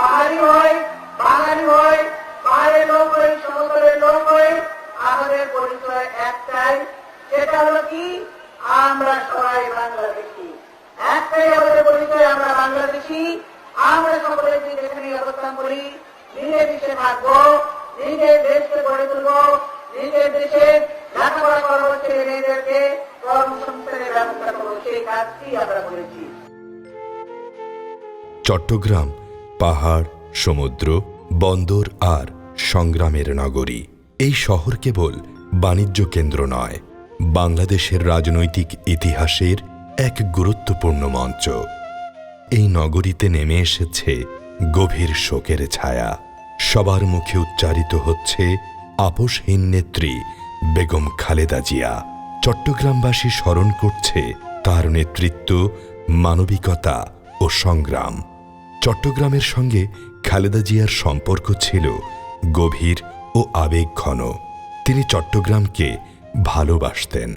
পাহাড়ি হয়, বাঙালি হয়, পাহাড়ের লোক হয়, সমতলের লোক হয়, আমাদের পরিচয় একটাই, সেটা হলো কি আমরা সবাই বাংলাদেশি। একটাই আমাদের পরিচয়, আমরা বাংলাদেশি। আমরা সকলে যেখানে অবস্থান করি নিজের দেশে থাকবো, নিজের দেশকে গড়ে তুলবো, নিজের দেশে লেখাপড়া করবো, ছেলে মেয়েদেরকে কর্মসংস্থানের ব্যবস্থা করবো, সেই কাজটি আমরা করেছি। চট্টগ্রাম পাহাড়, সমুদ্র, বন্দর আর সংগ্রামের নগরী। এই শহর কেবল বাণিজ্য কেন্দ্র নয়, বাংলাদেশের রাজনৈতিক ইতিহাসের এক গুরুত্বপূর্ণ মঞ্চ। এই নগরীতে নেমে এসেছে গভীর শোকের ছায়া। সবার মুখে উচ্চারিত হচ্ছে আপোষহীন নেত্রী বেগম খালেদা জিয়া। চট্টগ্রামবাসী স্মরণ করছে তার নেতৃত্ব, মানবিকতা ও সংগ্রাম। চট্টগ্রামের সঙ্গে খালেদা জিয়ার সম্পর্ক ছিল গভীর ও আবেগঘন। তিনি চট্টগ্রামকে ভালোবাসতেন।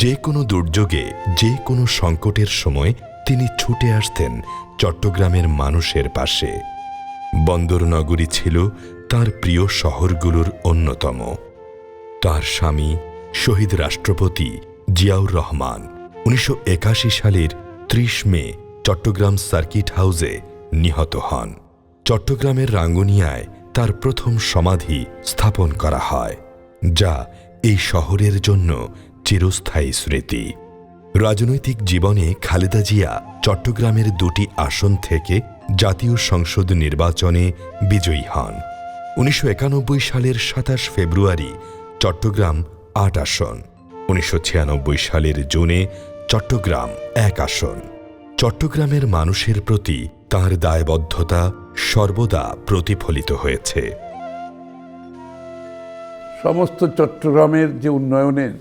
যে কোনো দুর্যোগে, যে কোনো সংকটের সময় তিনি ছুটে আসতেন চট্টগ্রামের মানুষের পাশে। বন্দর নগরী ছিল তার প্রিয় শহরগুলোর অন্যতম। তার স্বামী শহীদ রাষ্ট্রপতি জিয়াউর রহমান 1981 সালের 30 মে চট্টগ্রাম সার্কিট হাউসে নিহত হন। চট্টগ্রামের রাঙ্গুনিয়ায় তার প্রথম সমাধি স্থাপন করা হয়, যা এই শহরের জন্য চিরস্থায়ী স্মৃতি। রাজনৈতিক জীবনে খালেদা জিয়া চট্টগ্রামের 2টি আসন থেকে জাতীয় সংসদ নির্বাচনে বিজয়ী হন। 1991 সালের 27 ফেব্রুয়ারি চট্টগ্রাম 8 আসন, 1996 সালের জুনে চট্টগ্রাম 1 আসন। চট্টগ্রামের মানুষের প্রতি তাঁর দায়বদ্ধতা সর্বদা প্রতিফলিত হয়েছে। সমস্ত চট্টগ্রামের যে উন্নয়নের,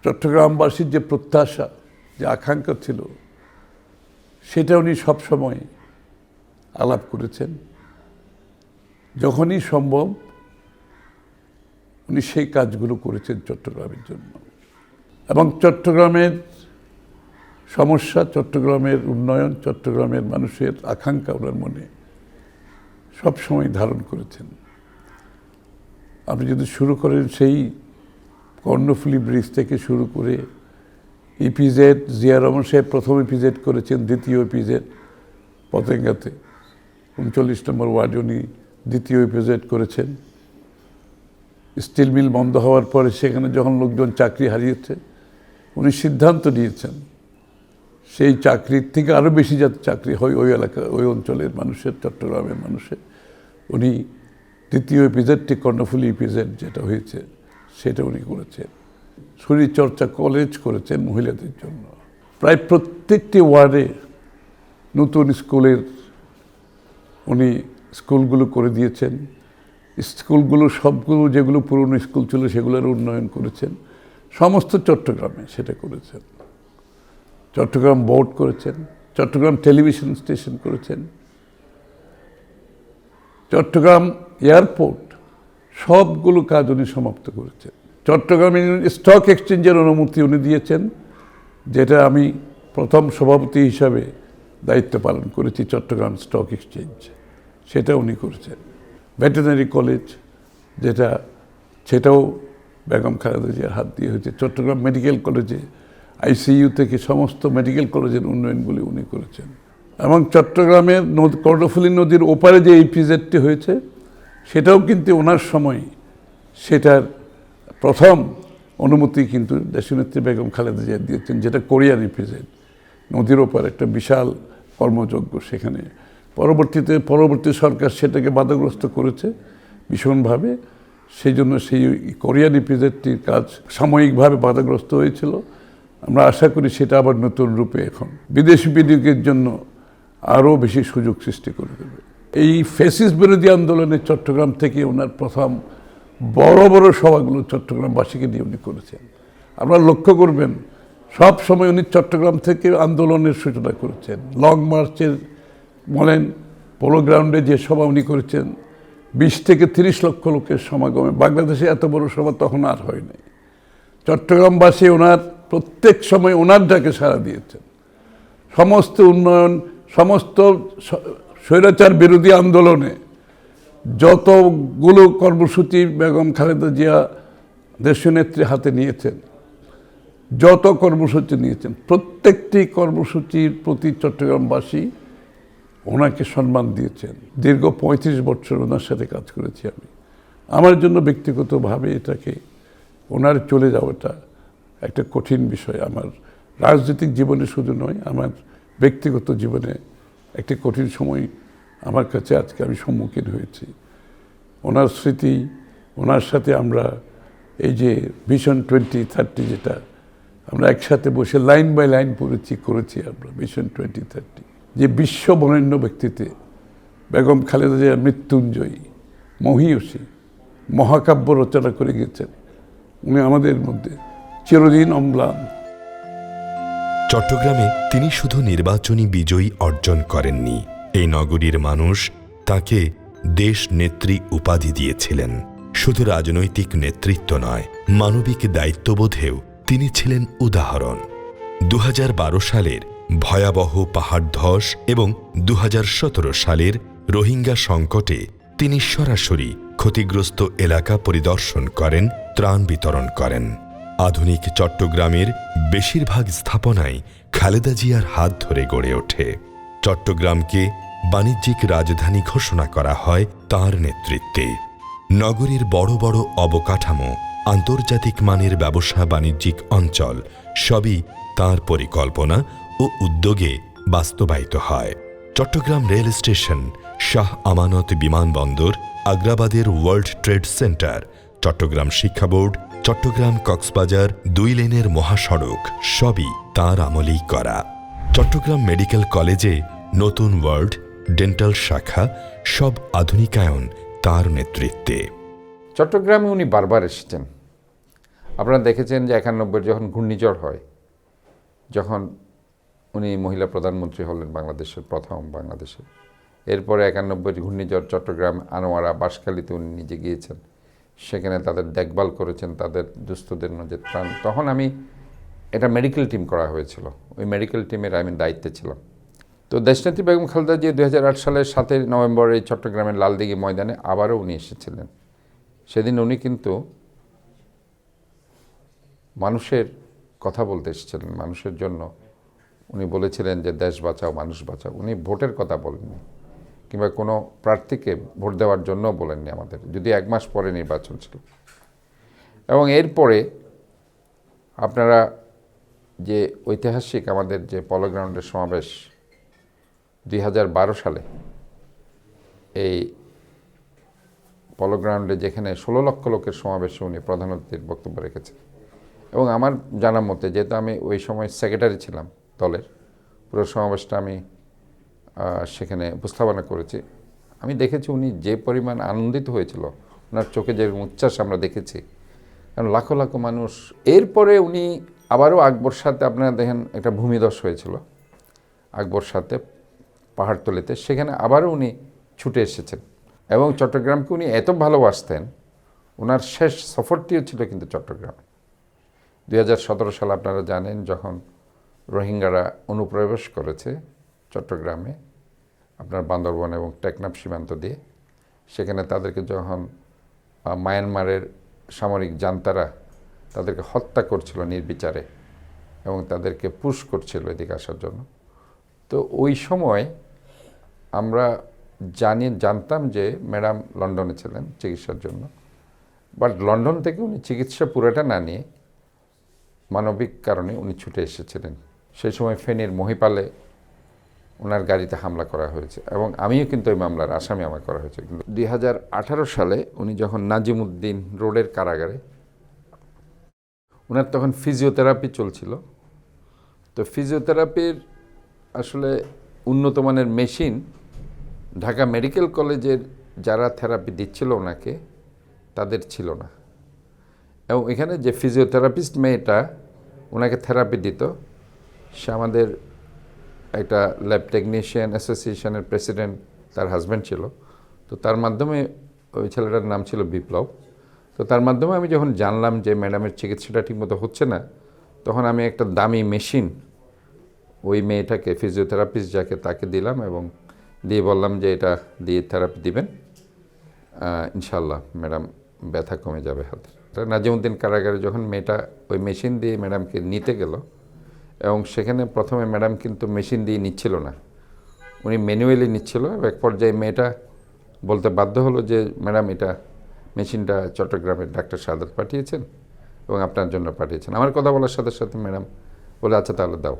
চট্টগ্রামবাসীর যে প্রত্যাশা, যে আকাঙ্ক্ষা ছিল, সেটা উনি সবসময় আলাপ করেছেন। যখনই সম্ভব উনি সেই কাজগুলো করেছেন চট্টগ্রামের জন্য। এবং চট্টগ্রামের সমস্যা, চট্টগ্রামের উন্নয়ন, চট্টগ্রামের মানুষের আকাঙ্ক্ষা ওনার মনে সবসময় ধারণ করেছেন। আপনি যদি শুরু করেন সেই কর্ণফুলী ব্রিজ থেকে শুরু করে ইপিজেড, জিয়া রহমান সাহেব প্রথম ইপিজেড করেছেন, দ্বিতীয় ইপিজেড পতেঙ্গাতে 39 নম্বর ওয়ার্ডে উনি দ্বিতীয় ইপিজেড করেছেন। স্টিল মিল বন্ধ হওয়ার পরে সেখানে যখন লোকজন চাকরি হারিয়েছে, উনি সিদ্ধান্ত নিয়েছেন সেই চাকরির থেকে আরও বেশি যাতে চাকরি হয় ওই এলাকা, ওই অঞ্চলের মানুষের, চট্টগ্রামের মানুষের। উনি দ্বিতীয় ইপিজেডটি কর্ণফুলী ইপিজেড যেটা হয়েছে সেটা উনি করেছেন। শরীরচর্চা কলেজ করেছেন মহিলাদের জন্য। প্রায় প্রত্যেকটি ওয়ার্ডে নতুন স্কুলের উনি স্কুলগুলো করে দিয়েছেন। স্কুলগুলো সবগুলো যেগুলো পুরনো স্কুল ছিল সেগুলোর উন্নয়ন করেছেন। সমস্ত চট্টগ্রামে সেটা করেছেন। চট্টগ্রাম বোর্ড করেছেন, চট্টগ্রাম টেলিভিশন স্টেশন করেছেন, চট্টগ্রাম এয়ারপোর্ট, সবগুলো কাজ উনি সমাপ্ত করেছেন। চট্টগ্রামে স্টক এক্সচেঞ্জের অনুমতি উনি দিয়েছেন, যেটা আমি প্রথম সভাপতি হিসাবে দায়িত্ব পালন করেছি। চট্টগ্রাম স্টক এক্সচেঞ্জ সেটা উনি করেছেন। ভেটেরিনারি কলেজ সেটাও বেগম খালেদা জিয়ার হাত দিয়ে হয়েছে। চট্টগ্রাম মেডিকেল কলেজে আইসিইউ থেকে সমস্ত মেডিকেল কলেজের উন্নয়নগুলি উনি করেছেন। এবং চট্টগ্রামের কর্ণফুলী নদীর ওপারে যে ইপিজেডটি হয়েছে সেটাও কিন্তু ওনার সময় সেটার প্রথম অনুমতি কিন্তু দেশনেত্রী বেগম খালেদা জিয়া দিয়েছেন, যেটা কোরিয়ান ইপিজেড, নদীর ওপার একটা বিশাল কর্মযজ্ঞ সেখানে। পরবর্তী সরকার সেটাকে বাধাগ্রস্ত করেছে ভীষণভাবে। সেই জন্য সেই কোরিয়ান ইপিজেডটির কাজ সাময়িকভাবে বাধাগ্রস্ত হয়েছিল। আমরা আশা করি সেটা আবার নতুন রূপে এখন বিদেশি বিনিয়োগের জন্য আরও বেশি সুযোগ সৃষ্টি করে দেবে। এই ফ্যাসিস্ট বিরোধী আন্দোলনে চট্টগ্রাম থেকে ওনার প্রথম বড় বড় সভাগুলো চট্টগ্রামবাসীকে দিয়ে উনি করেছেন। আপনারা লক্ষ্য করবেন সব সময় উনি চট্টগ্রাম থেকে আন্দোলনের সূচনা করেছেন। লং মার্চের বলেন, পোলো গ্রাউন্ডে যে সভা উনি করেছেন 20 থেকে 30 লক্ষ লোকের সমাগমে, বাংলাদেশে এত বড় সভা তখন আর হয় নাই। চট্টগ্রামবাসী ওনার প্রত্যেক সময় ওনার ডাকে সাড়া দিয়েছেন। সমস্ত উন্নয়ন, সমস্ত স্বৈরাচার বিরোধী আন্দোলনে যতগুলো কর্মসূচি বেগম খালেদা জিয়া দেশনেত্রী হাতে নিয়েছেন, যত কর্মসূচি নিয়েছেন, প্রত্যেকটি কর্মসূচির প্রতি চট্টগ্রামবাসী ওনাকে সম্মান দিয়েছেন। দীর্ঘ 35 বছর ওনার সাথে কাজ করেছি আমি। আমার জন্য ব্যক্তিগতভাবে এটাকে ওনার চলে যাওয়াটা একটা কঠিন বিষয়। আমার রাজনৈতিক জীবনে শুধু নয়, আমার ব্যক্তিগত জীবনে একটি কঠিন সময় আমার কাছে আজকে আমি সম্মুখীন হয়েছি। ওনার স্মৃতি, ওনার সাথে আমরা এই যে ভিশন 2030 যেটা আমরা একসাথে বসে লাইন বাই লাইন করেছি আমরা ভিশন 2030, যে বিশ্ব বরেণ্য ব্যক্তিতে বেগম খালেদা জিয়া মৃত্যুঞ্জয়ী, মহীয়সী, মহাকাব্য রচনা করে গেছেন। উনি আমাদের মধ্যে চিরদিন অম্লান। চট্টগ্রামে তিনি শুধু নির্বাচনী বিজয়ী অর্জন করেননি, এই নগরীর মানুষ তাকে দেশ নেত্রী উপাধি দিয়েছিলেন। শুধু রাজনৈতিক নেতৃত্ব নয়, মানবিক দায়িত্ববোধেও তিনি ছিলেন উদাহরণ। 2012 সালের ভয়াবহ পাহাড় ধস এবং 2017 সালের রোহিঙ্গা সংকটে তিনি সরাসরি ক্ষতিগ্রস্ত এলাকা পরিদর্শন করেন, ত্রাণ বিতরণ করেন। আধুনিক চট্টগ্রামের বেশিরভাগ স্থাপনাই খালেদা জিয়ার হাত ধরে গড়ে ওঠে। চট্টগ্রামকে বাণিজ্যিক রাজধানী ঘোষণা করা হয় তাঁর নেতৃত্বে। নগরীর বড় বড় অবকাঠামো, আন্তর্জাতিক মানের ব্যবসা বাণিজ্যিক অঞ্চল সবই তাঁর পরিকল্পনা ও উদ্যোগে বাস্তবায়িত হয়। চট্টগ্রাম রেল স্টেশন, শাহ আমানত বিমানবন্দর, আগ্রাবাদের ওয়ার্ল্ড ট্রেড সেন্টার, চট্টগ্রাম শিক্ষা বোর্ড, চট্টগ্রাম কক্সবাজার 2 লেনের মহাসড়ক সবই তাঁর আমলেই করা। চট্টগ্রাম মেডিকেল কলেজে নতুন ওয়ার্ড, ডেন্টাল শাখা সব আধুনিকায়ন তাঁর নেতৃত্বে। চট্টগ্রামে উনি বারবার এসেছেন। আপনারা দেখেছেন যে 91 যখন ঘূর্ণিঝড় হয়, যখন উনি মহিলা প্রধানমন্ত্রী হলেন বাংলাদেশের প্রথম বাংলাদেশে, এরপরে 91 ঘূর্ণিঝড় চট্টগ্রাম, আনোয়ারা, বাঁশখালীতে উনি নিজে গিয়েছেন, সেখানে তাদের দেখভাল করেছেন, তাদের দুস্থদের মধ্যে ত্রাণ। তখন আমি এটা মেডিকেল টিম করা হয়েছিল, ওই মেডিকেল টিমের আমি দায়িত্বে ছিলাম। তো দেশনেত্রী বেগম খালেদা জিয়া 2008 সালের 7 নভেম্বর এই চট্টগ্রামের লালদিঘি ময়দানে আবারও উনি এসেছিলেন। সেদিন উনি কিন্তু মানুষের কথা বলতে এসেছিলেন, মানুষের জন্য উনি বলেছিলেন যে দেশ বাঁচাও, মানুষ বাঁচাও। উনি ভোটের কথা বলেননি, কিংবা কোনো প্রার্থীকে ভোট দেওয়ার জন্য বলেননি আমাদের, যদি 1 মাস পরে নির্বাচন ছিল। এবং এরপরে আপনারা যে ঐতিহাসিক আমাদের যে পলো গ্রাউন্ডের সমাবেশ 2012 সালে, এই পলো গ্রাউন্ডে যেখানে 16 লক্ষ লোকের সমাবেশে উনি প্রধান অতিথির বক্তব্য রেখেছেন। এবং আমার জানার মতে, যেহেতু আমি ওই সময় সেক্রেটারি ছিলাম দলের, পুরো সমাবেশটা আমি সেখানে উপস্থাপনা করেছি, আমি দেখেছি উনি যে পরিমাণ আনন্দিত হয়েছিল, ওনার চোখে যে উচ্ছ্বাস আমরা দেখেছি, কারণ লাখো লাখো মানুষ। এরপরে উনি আবারও আকবর সাথে, আপনারা দেখেন একটা ভূমিধস হয়েছিল আকবর সাথে পাহাড়তলিতে, সেখানে আবারও উনি ছুটে এসেছেন। এবং চট্টগ্রামকে উনি এত ভালোবাসতেন, ওনার শেষ সফরটিও ছিল কিন্তু চট্টগ্রামে। 2017 সালে আপনারা জানেন, যখন রোহিঙ্গারা অনুপ্রবেশ করেছে চট্টগ্রামে, আপনার বান্দরবন এবং টেকনাফ সীমান্ত দিয়ে, সেখানে তাদেরকে যখন মায়ানমারের সামরিক জান্তারা তাদেরকে হত্যা করছিল নির্বিচারে এবং তাদেরকে পুশ করছিল এদিকে আসার জন্য, তো ওই সময় আমরা জানতাম যে ম্যাডাম লন্ডনে ছিলেন চিকিৎসার জন্য, বাট লন্ডন থেকে উনি চিকিৎসা পুরোটা না নিয়ে মানবিক কারণে উনি ছুটে এসেছিলেন। সেই সময় ফেনীর মহিপালে ওনার গাড়িতে হামলা করা হয়েছে এবং আমিও কিন্তু ওই মামলার আসামি আমার করা হয়েছে। কিন্তু 2018 সালে উনি যখন নাজিমুদ্দিন রোডের কারাগারে, ওনার তখন ফিজিওথেরাপি চলছিল, তো ফিজিওথেরাপির আসলে উন্নত মানের মেশিন ঢাকা মেডিকেল কলেজের যারা থেরাপি দিচ্ছিল ওনাকে, তাদের ছিল না। এবং এখানে যে ফিজিওথেরাপিস্ট মেয়েটা ওনাকে থেরাপি দিত, সে আমাদের একটা ল্যাব টেকনিশিয়ান অ্যাসোসিয়েশনের প্রেসিডেন্ট, তার হাজব্যান্ড ছিল। তো তার মাধ্যমে, ওই ছেলেটার নাম ছিল বিপ্লব, তো তার মাধ্যমে আমি যখন জানলাম যে ম্যাডামের চিকিৎসাটা ঠিকমতো হচ্ছে না, তখন আমি একটা দামি মেশিন ওই মেয়েটাকে, ফিজিওথেরাপিস্ট যাকে, তাকে দিলাম এবং দিয়ে বললাম যে এটা দিয়ে থেরাপি দিবেন, ইনশাল্লাহ ম্যাডাম ব্যথা কমে যাবে হাতে। নাজিমউদ্দিন কারাগারে যখন মেয়েটা ওই মেশিন দিয়ে ম্যাডামকে নিতে গেল, এবং সেখানে প্রথমে ম্যাডাম কিন্তু মেশিন দিয়ে নিচ্ছিল না, উনি ম্যানুয়ালি নিচ্ছিল। এক পর্যায়ে মেয়েটা বলতে বাধ্য হলো যে ম্যাডাম এটা মেশিনটা চট্টগ্রামের ডাক্তার সাদাত পাঠিয়েছেন এবং আপনার জন্য পাঠিয়েছেন। আমার কথা বলার সাথে সাথে ম্যাডাম বলে আচ্ছা তাহলে দাও।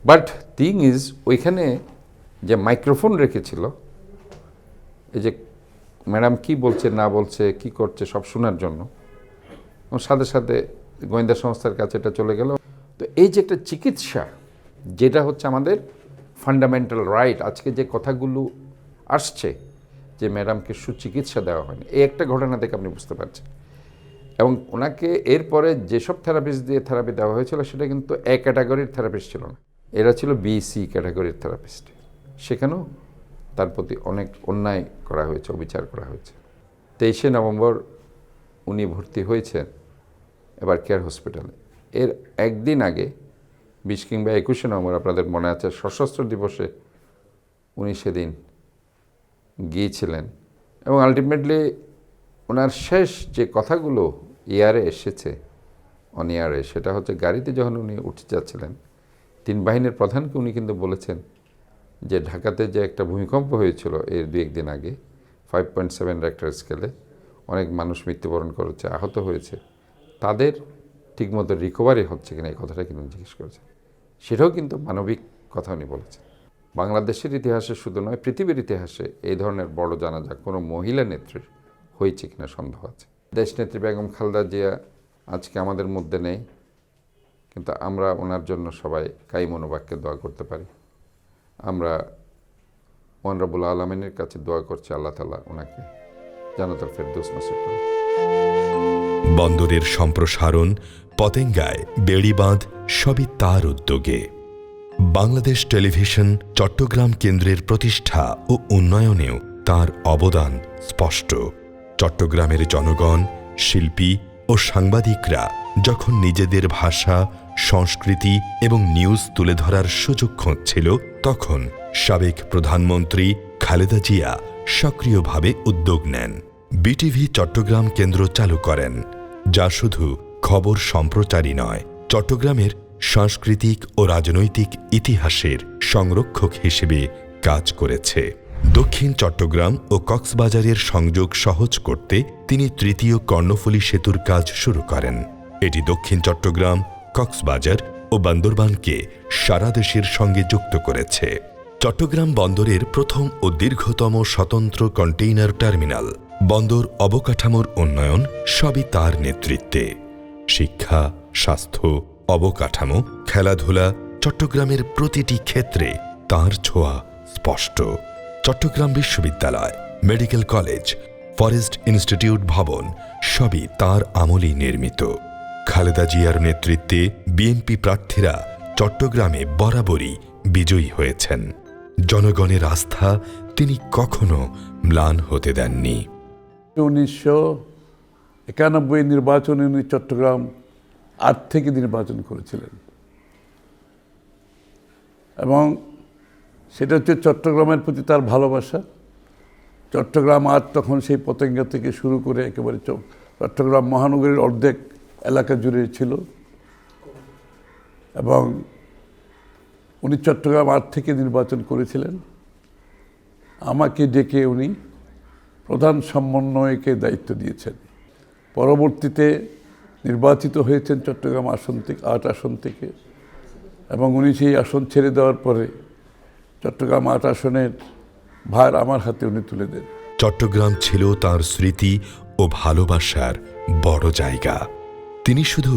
বাট থিং ইজ ওইখানে যে মাইক্রোফোন রেখেছিল, এই যে ম্যাডাম কি বলছে না বলছে কি করছে সব শোনার জন্য, এবং সাথে সাথে গোয়েন্দা সংস্থার কাছে এটা চলে গেল। তো এই যে একটা চিকিৎসা, যেটা হচ্ছে আমাদের ফান্ডামেন্টাল রাইট, আজকে যে কথাগুলো আসছে যে ম্যাডামকে সুচিকিৎসা দেওয়া হয়নি, এই একটা ঘটনা থেকে আপনি বুঝতে পারছেন। এবং ওনাকে এরপরে যেসব থেরাপিস্ট দিয়ে থেরাপি দেওয়া হয়েছিল সেটা কিন্তু এ ক্যাটাগরির থেরাপিস্ট ছিল না, এরা ছিল BC ক্যাটাগরির থেরাপিস্ট। সেখানেও তার প্রতি অনেক অন্যায় করা হয়েছে, অবিচার করা হয়েছে। 23শে নভেম্বর উনি ভর্তি হয়েছেন এবার কেয়ার হসপিটালে। এর একদিন আগে 20 কিংবা 21শে নভেম্বর আপনাদের মনে আছে সশস্ত্র দিবসে উনি সেদিন গিয়েছিলেন, এবং আলটিমেটলি ওনার শেষ যে কথাগুলো এয়ারে এসেছে অন এয়ারে, সেটা হচ্ছে গাড়িতে যখন উনি উঠে যাচ্ছিলেন 3 বাহিনীর প্রধানকে উনি কিন্তু বলেছেন যে ঢাকাতে যে একটা ভূমিকম্প হয়েছিল এর 2-1 দিন আগে 5.7 রেক্টার স্কেলে, অনেক মানুষ মৃত্যুবরণ করেছে, আহত হয়েছে, তাদের ঠিকমতো রিকভারি হচ্ছে কিনা এই কথাটা কিন্তু জিজ্ঞেস করেছেন। সেটাও কিন্তু মানবিক কথা উনি বলেছেন। বাংলাদেশের ইতিহাসে শুধু নয়, পৃথিবীর ইতিহাসে এই ধরনের বড় জানাজা কোনো মহিলা নেত্রীর হয়েছে কিনা সন্দেহ আছে। দেশনেত্রী বেগম খালেদা জিয়া আজকে আমাদের মধ্যে নেই, কিন্তু আমরা ওনার জন্য সবাই কাই মনোবাক্যে দোয়া করতে পারি। আমরা মহান রব্বুল আলামিনের কাছে দোয়া করছি আল্লাহ তাআলা ওনাকে জান্নাতুল ফেরদৌস নসিব করুন। বন্দরের সম্প্রসারণ, পতেঙ্গায় বেড়িবাঁধ সবই তার উদ্যোগে। বাংলাদেশ টেলিভিশন চট্টগ্রাম কেন্দ্রের প্রতিষ্ঠা ও উন্নয়নেও তার অবদান স্পষ্ট। চট্টগ্রামের জনগণ, শিল্পী ও সাংবাদিকরা যখন নিজেদের ভাষা, সংস্কৃতি এবং নিউজ তুলে ধরার সুযোগ খুঁজছিল, তখন সাবেক প্রধানমন্ত্রী খালেদা জিয়া সক্রিয়ভাবে উদ্যোগ নেন। বিটিভি চট্টগ্রাম কেন্দ্র চালু করেন, যা শুধু খবর সম্প্রচারই নয়, চট্টগ্রামের সাংস্কৃতিক ও রাজনৈতিক ইতিহাসের সংরক্ষক হিসেবে কাজ করেছে। দক্ষিণ চট্টগ্রাম ও কক্সবাজারের সংযোগ সহজ করতে তিনি তৃতীয় কর্ণফুলী সেতুর কাজ শুরু করেন। এটি দক্ষিণ চট্টগ্রাম, কক্সবাজার ও বান্দরবানকে সারা দেশের সঙ্গে যুক্ত করেছে। চট্টগ্রাম বন্দরের প্রথম ও দীর্ঘতম স্বতন্ত্র কন্টেইনার টার্মিনাল, বন্দর অবকাঠামোর উন্নয়ন সবই তার নেতৃত্বে। শিক্ষা, স্বাস্থ্য, অবকাঠামো, খেলাধুলা, চট্টগ্রামের প্রতিটি ক্ষেত্রে তার ছোঁয়া স্পষ্ট। চট্টগ্রাম বিশ্ববিদ্যালয়, মেডিকেল কলেজ, ফরেস্ট ইনস্টিটিউট ভবন সবই তার আমলেই নির্মিত। খালেদা জিয়ার নেতৃত্বে বিএনপি প্রার্থীরা চট্টগ্রামে বরাবরই বিজয়ী হয়েছেন। জনগণের আস্থা তিনি কখনো ম্লান হতে দেননি। 1991 নির্বাচনে উনি চট্টগ্রাম 8 থেকে নির্বাচন করেছিলেন, এবং সেটা হচ্ছে চট্টগ্রামের প্রতি তার ভালোবাসা। চট্টগ্রাম 8 তখন সেই পতেঙ্গা থেকে শুরু করে একেবারে চট্টগ্রাম মহানগরীর অর্ধেক এলাকা জুড়ে ছিল, এবং উনি চট্টগ্রাম 8 থেকে নির্বাচন করেছিলেন। আমাকে ডেকে উনি প্রধান সমন্বয়কের দায়িত্ব দিয়েছেন। পরবর্তীতে নির্বাচিত হয়েছেন চট্টগ্রাম 8 আসন থেকে, এবং উনি সেই আসন ছেড়ে দেওয়ার পরে চট্টগ্রাম 8 আসনের ভার আমার হাতে উনি তুলে দেন। চট্টগ্রাম ছিল তার স্মৃতি ও ভালোবাসার বড় জায়গা। তিনি শুধু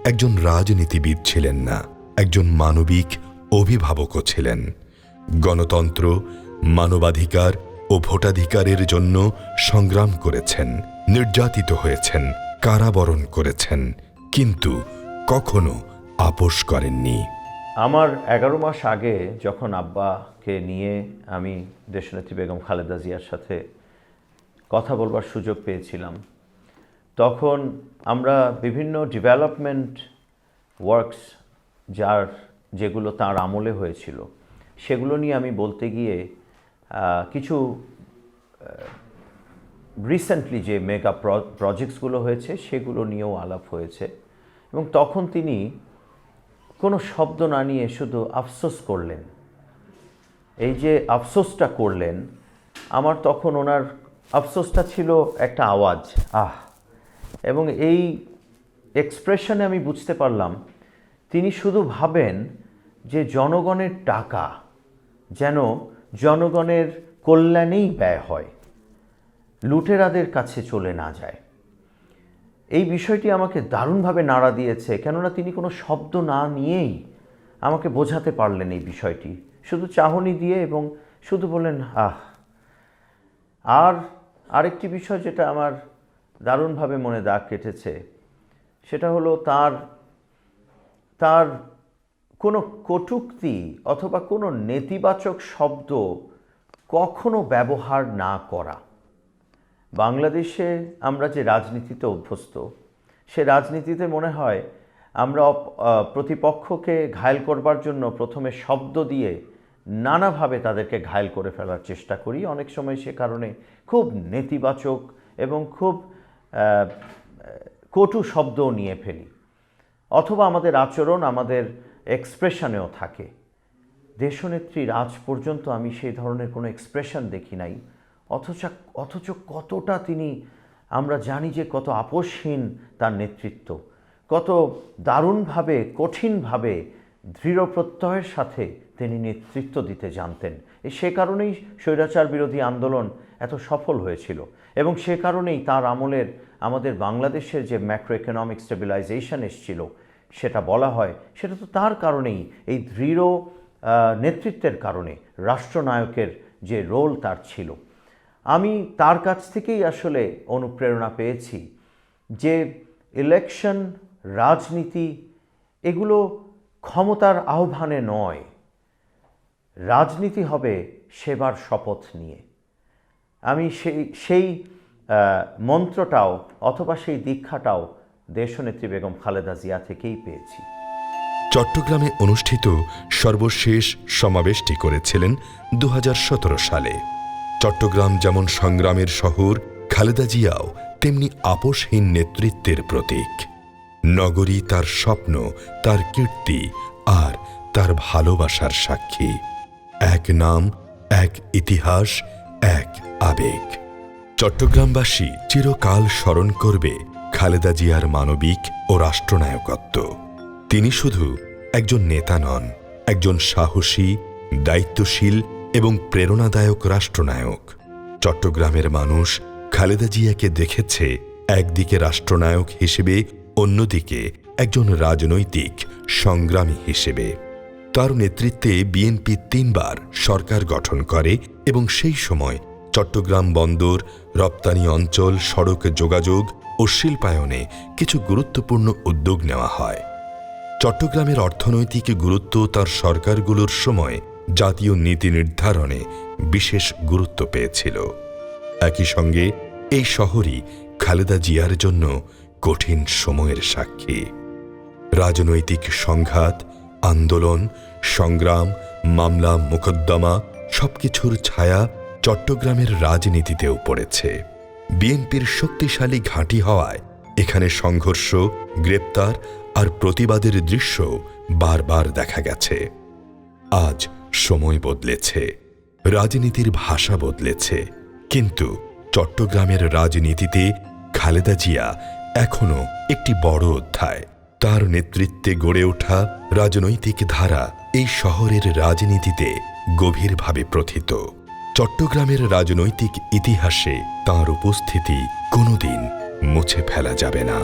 একজন রাজনীতিবিদ ছিলেন না, একজন মানবিক অভিভাবকও ছিলেন। গণতন্ত্র, মানবাধিকার ও ভোটাধিকারের জন্য সংগ্রাম করেছেন, নির্যাতিত হয়েছেন, কারাবরণ করেছেন, কিন্তু কখনো আপোস করেননি। আমার 11 মাস আগে যখন আব্বাকে নিয়ে আমি দেশনেত্রী বেগম খালেদা জিয়ার সাথে কথা বলবার সুযোগ পেয়েছিলাম, তখন আমরা বিভিন্ন ডেভেলপমেন্ট ওয়ার্কস যেগুলো তার আমলে হয়েছিল সেগুলো নিয়ে আমি বলতে গিয়ে কিছু রিসেন্টলি যে মেগা প্রজেক্টসগুলো হয়েছে সেগুলো নিয়েও আলাপ হয়েছে, এবং তখন তিনি কোনো শব্দ না নিয়ে শুধু আফসোস করলেন। এই যে আফসোসটা করলেন, আমার তখন ওনার আফসোসটা ছিল একটা আওয়াজ, আহ, এবং এই এক্সপ্রেশনে আমি বুঝতে পারলাম তিনি শুধু ভাবেন যে জনগণের টাকা যেন জনগণের কল্যাণেই ব্যয় হয়, লুটেরাদের কাছে চলে না যায়। এই বিষয়টি আমাকে দারুণভাবে নাড়া দিয়েছে, কেননা তিনি কোনো শব্দ না নিয়েই আমাকে বোঝাতে পারলেন এই বিষয়টি, শুধু চাহনি দিয়ে, এবং শুধু বললেন আহ। আর আরেকটি বিষয় যেটা আমার দারুণভাবে মনে দাগ কেটেছে, সেটা হলো তার কোনো কটূক্তি অথবা কোনো নেতিবাচক শব্দ কখনো ব্যবহার না করা। বাংলাদেশে আমরা যে রাজনীতিতে অভ্যস্ত, সে রাজনীতিতে মনে হয় আমরা প্রতিপক্ষকে ঘায়েল করবার জন্য প্রথমে শব্দ দিয়ে নানাভাবে তাদেরকে ঘায়েল করে ফেলার চেষ্টা করি। অনেক সময় সে কারণে খুব নেতিবাচক এবং খুব কটু শব্দও নিয়ে ফেলি, অথবা আমাদের আচরণ, আমাদের এক্সপ্রেশনেও থাকে। দেশনেত্রীর আজ পর্যন্ত আমি সেই ধরনের কোনো এক্সপ্রেশন দেখি নাই, অথচ কতটা তিনি, আমরা জানি যে কত আপোষহীন তার নেতৃত্ব, কত দারুণভাবে, কঠিনভাবে, দৃঢ় প্রত্যয়ের সাথে তিনি নেতৃত্ব দিতে জানতেন। সে কারণেই স্বৈরাচার বিরোধী আন্দোলন এত সফল হয়েছিল, এবং সে কারণেই তার আমলের আমাদের বাংলাদেশের যে ম্যাক্রো ইকোনমিক স্টেবিলাইজেশন এসেছিল, সেটা বলা হয় সেটা তো তার কারণেই, এই দৃঢ় নেতৃত্বের কারণে, রাষ্ট্রনায়কের যে রোল তার ছিল। আমি তার কাছ থেকেই আসলে অনুপ্রেরণা পেয়েছি যে ইলেকশন, রাজনীতি এগুলো ক্ষমতার আহ্বানে নয়, রাজনীতি হবে সেবার শপথ নিয়ে। আমি সেই মন্ত্রটাও অথবা সেই দীক্ষাটাও দেশনেত্রী বেগম খালেদা জিয়া থেকেই পেয়েছি। চট্টগ্রামে অনুষ্ঠিত সর্বশেষ সমাবেশটি করেছিলেন 2017 সালে। চট্টগ্রাম যেমন সংগ্রামের শহর, খালেদা জিয়াও তেমনি আপোষহীন নেতৃত্বের প্রতীক। নগরী তার স্বপ্ন, তার কীর্তি আর তার ভালোবাসার সাক্ষী। এক নাম, এক ইতিহাস, এক আবেগ। চট্টগ্রামবাসী চিরকাল স্মরণ করবে খালেদা জিয়ার মানবিক ও রাষ্ট্রনায়কত্ব। তিনি শুধু একজন নেতা নন, একজন সাহসী, দায়িত্বশীল এবং প্রেরণাদায়ক রাষ্ট্রনায়ক। চট্টগ্রামের মানুষ খালেদা জিয়াকে দেখেছে একদিকে রাষ্ট্রনায়ক হিসেবে, অন্যদিকে একজন রাজনৈতিক সংগ্রামী হিসেবে। তার নেতৃত্বে বিএনপি 3 বার সরকার গঠন করে, এবং সেই সময় চট্টগ্রাম বন্দর, রপ্তানি অঞ্চল, সড়ক যোগাযোগ ও শিল্পায়নে কিছু গুরুত্বপূর্ণ উদ্যোগ নেওয়া হয়। চট্টগ্রামের অর্থনৈতিক গুরুত্ব তার সরকারগুলোর সময় জাতীয় নীতি নির্ধারণে বিশেষ গুরুত্ব পেয়েছিল। একই সঙ্গে এই শহরই খালেদা জিয়ার জন্য কঠিন সময়ের সাক্ষী। রাজনৈতিক সংঘাত, আন্দোলন, সংগ্রাম, মামলা, মোকদ্দমা সবকিছুর ছায়া চট্টগ্রামের রাজনীতিতেও পড়েছে। বিএনপির শক্তিশালী ঘাঁটি হওয়ায় এখানে সংঘর্ষ, গ্রেপ্তার আর প্রতিবাদের দৃশ্য বারবার দেখা গেছে। আজ সময় বদলেছে, রাজনীতির ভাষা বদলেছে, কিন্তু চট্টগ্রামের রাজনীতিতে খালেদা জিয়া এখনো একটি বড় অধ্যায়। তার নেতৃত্বে গড়ে ওঠা রাজনৈতিক ধারা এই শহরের রাজনীতিতে গভীরভাবে প্রথিত। চট্টগ্রামের রাজনৈতিক ইতিহাসে তাঁর উপস্থিতি কোনোদিন মুছে ফেলা যাবে না।